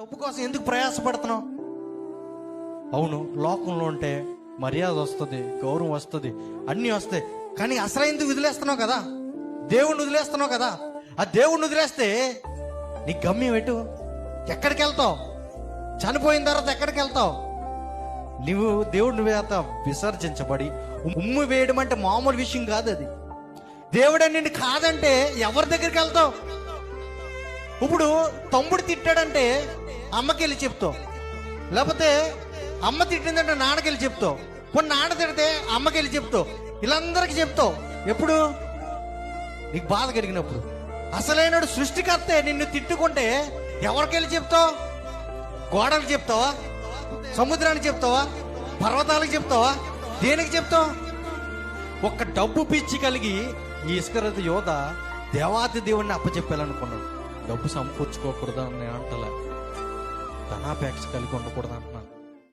డబ్బు కోసం ఎందుకు ప్రయాసపడుతున్నావు? అవును, లోకంలో ఉంటే మర్యాద వస్తుంది, గౌరవం వస్తుంది, అన్నీ వస్తాయి. కానీ అసలైంది వదిలేస్తున్నావు కదా, దేవుణ్ణి వదిలేస్తున్నావు కదా. ఆ దేవుణ్ణి వదిలేస్తే నీ గమ్యం ఎటు? ఎక్కడికి వెళ్తావు? చనిపోయిన తర్వాత ఎక్కడికి వెళ్తావు? నువ్వు దేవుడిని వేత విసర్జించబడి ఉమ్ము వేయడం అంటే మామూలు విషయం కాదు. అది దేవుడు నిన్ను కాదంటే ఎవరి దగ్గరికి వెళ్తావు? ఇప్పుడు తమ్ముడు తిట్టాడంటే అమ్మకెళ్ళి చెప్తావు, లేకపోతే అమ్మ తిట్టిందంటే నాన్నకెళ్ళి చెప్తావు, కొన్ని నాన్న తిడితే అమ్మకెళ్ళి చెప్తావు, వీళ్ళందరికీ చెప్తావు. ఎప్పుడు? నీకు బాధ కలిగినప్పుడు. అసలైన సృష్టికర్తే నిన్ను తిట్టుకుంటే ఎవరికెళ్ళి చెప్తావు? గోడలకు చెప్తావా? సముద్రానికి చెప్తావా? పర్వతాలకు చెప్తావా? దేనికి చెప్తావు? ఒక్క డబ్బు పిచ్చి కలిగి ఈ ఇస్కరియోతు యోధ దేవాది దేవుణ్ణి అప్పచెప్పాలనుకున్నాడు. డబ్బు సంపూర్చుకోకూడదు అని అంటలే, ధనాపేక్ష కలిగి ఉండకూడదు అంటున్నాను.